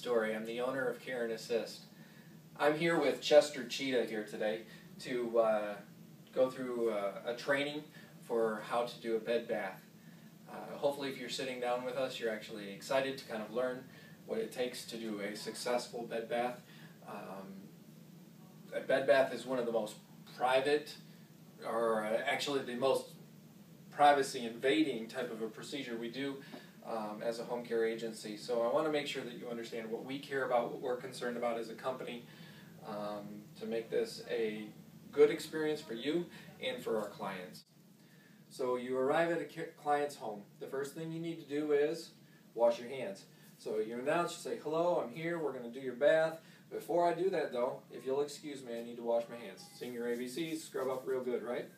Story. I'm the owner of Care and Assist. I'm here with Chester Cheetah here today to go through a training for how to do a bed bath. Hopefully if you're sitting down with us, you're actually excited to kind of learn what it takes to do a successful bed bath. A bed bath is one of the most private, or actually the most privacy invading type of a procedure we do as a home care agency. So I want to make sure that you understand what we care about, what we're concerned about as a company, to make this a good experience for you and for our clients. So you arrive at a client's home. The first thing you need to do is wash your hands. So you announce, you say, "Hello, I'm here, we're going to do your bath." Before I do that though, if you'll excuse me, I need to wash my hands. Sing your ABCs, scrub up real good, right?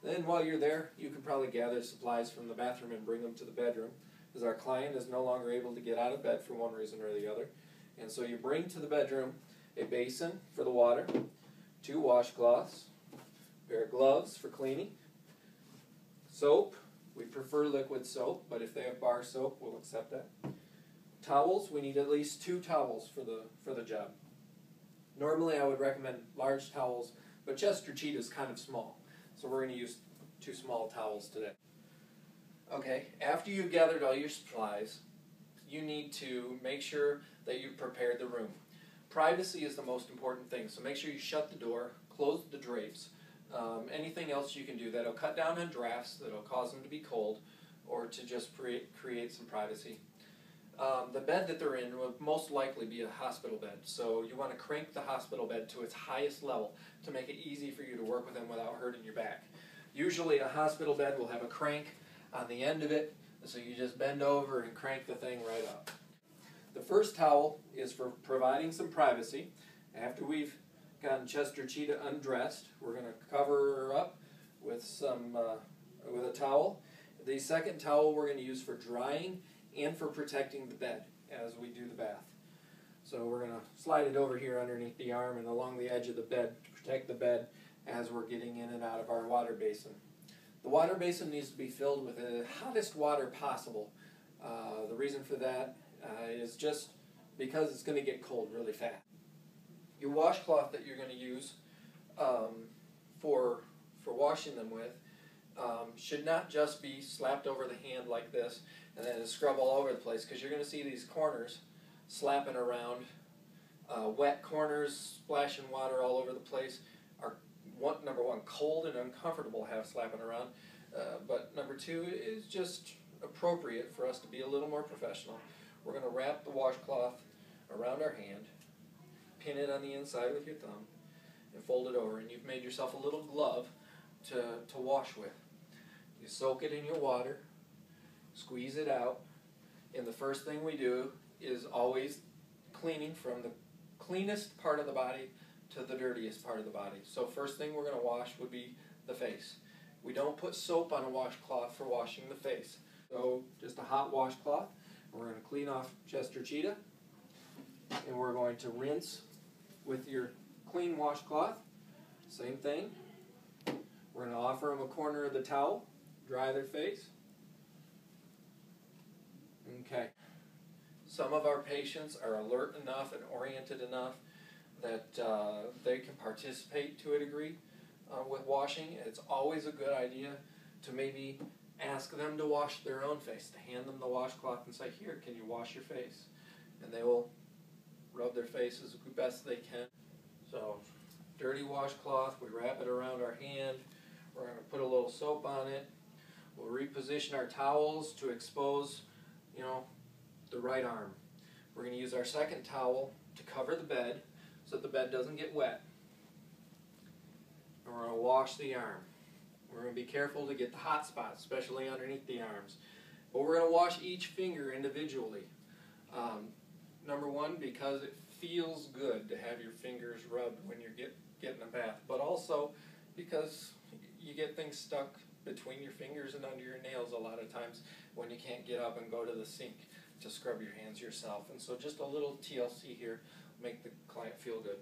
Then while you're there, you can probably gather supplies from the bathroom and bring them to the bedroom, because our client is no longer able to get out of bed for one reason or the other. And so you bring to the bedroom a basin for the water, 2 washcloths, a pair of gloves for cleaning, soap. We prefer liquid soap, but if they have bar soap, we'll accept that. Towels, we need at least 2 towels for the job. Normally I would recommend large towels, but Chester Cheetah is kind of small, so we're going to use 2 small towels today. Okay, after you've gathered all your supplies, you need to make sure that you've prepared the room. Privacy is the most important thing, so make sure you shut the door, close the drapes. Anything else you can do that'll cut down on drafts, that'll cause them to be cold, or to just create some privacy. The bed that they're in will most likely be a hospital bed, so you want to crank the hospital bed to its highest level to make it easy for you to work with them without hurting your back. Usually a hospital bed will have a crank on the end of it, so you just bend over and crank the thing right up. The first towel is for providing some privacy. After we've gotten Chester Cheetah undressed, we're going to cover her up with with a towel. The second towel we're going to use for drying and for protecting the bed as we do the bath. So we're going to slide it over here underneath the arm and along the edge of the bed to protect the bed as we're getting in and out of our water basin. The water basin needs to be filled with the hottest water possible. The reason for that is just because it's going to get cold really fast. Your washcloth that you're going to use for washing them with should not just be slapped over the hand like this and then scrub all over the place, because you're going to see these corners slapping around. Wet corners, splashing water all over the place are number one, cold and uncomfortable to have slapping around, but number 2 is just appropriate for us to be a little more professional. We're going to wrap the washcloth around our hand, pin it on the inside with your thumb, and fold it over, and you've made yourself a little glove to wash with. You soak it in your water, squeeze it out, and the first thing we do is always cleaning from the cleanest part of the body to the dirtiest part of the body. So first thing we're going to wash would be the face. We don't put soap on a washcloth for washing the face. So just a hot washcloth. We're going to clean off Chester Cheetah, and we're going to rinse with your clean washcloth. Same thing. We're going to offer them a corner of the towel, dry their face. Okay. Some of our patients are alert enough and oriented enough that they can participate to a degree with washing. It's always a good idea to maybe ask them to wash their own face, to hand them the washcloth and say, "Here, can you wash your face?" And they will rub their face as best they can. So, dirty washcloth, we wrap it around our hand. We're going to put a little soap on it. We'll reposition our towels to expose, the right arm. We're going to use our second towel to cover the bed so that the bed doesn't get wet. And we're going to wash the arm. We're going to be careful to get the hot spots, especially underneath the arms. But we're going to wash each finger individually. Number 1, because it feels good to have your fingers rubbed when you're getting a bath, but also because you get things stuck between your fingers and under your nails a lot of times when you can't get up and go to the sink to scrub your hands yourself. And so just a little TLC here will make the client feel good.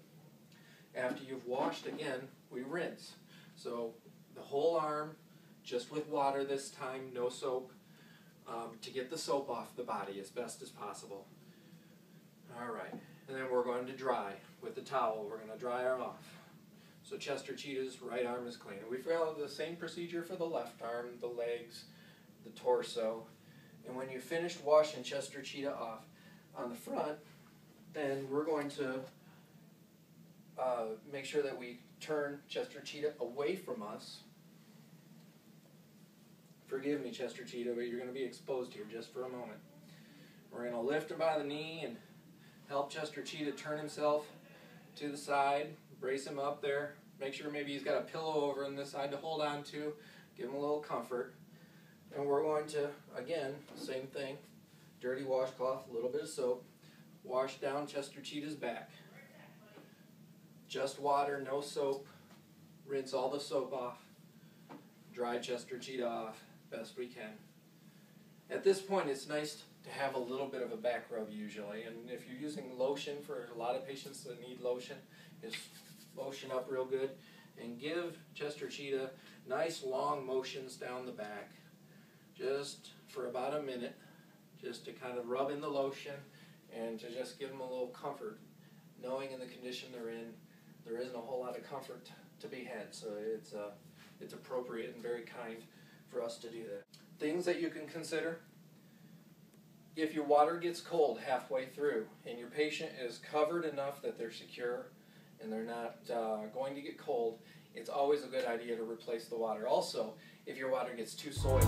After you've washed, again, we rinse. So the whole arm, just with water this time, no soap, to get the soap off the body as best as possible. All right, and then we're going to dry with the towel. We're going to dry arm off. So Chester Cheetah's right arm is clean. We follow the same procedure for the left arm, the legs, the torso. And when you finished washing Chester Cheetah off on the front, then we're going to make sure that we turn Chester Cheetah away from us. Forgive me, Chester Cheetah, but you're going to be exposed here just for a moment. We're going to lift him by the knee and help Chester Cheetah turn himself to the side, brace him up there. Make sure maybe he's got a pillow over on this side to hold on to, give him a little comfort. And we're going to, again, same thing, dirty washcloth, a little bit of soap, wash down Chester Cheetah's back. Just water, no soap. Rinse all the soap off. Dry Chester Cheetah off best we can. At this point, it's nice to have a little bit of a back rub usually, and if you're using lotion, for a lot of patients that need lotion, just lotion up real good and give Chester Cheetah nice long motions down the back just for about a minute, just to kind of rub in the lotion and to just give them a little comfort, knowing in the condition they're in there isn't a whole lot of comfort to be had, so it's appropriate and very kind for us to do that. Things that you can consider: if your water gets cold halfway through and your patient is covered enough that they're secure and they're not going to get cold, it's always a good idea to replace the water. Also, if your water gets too soiled.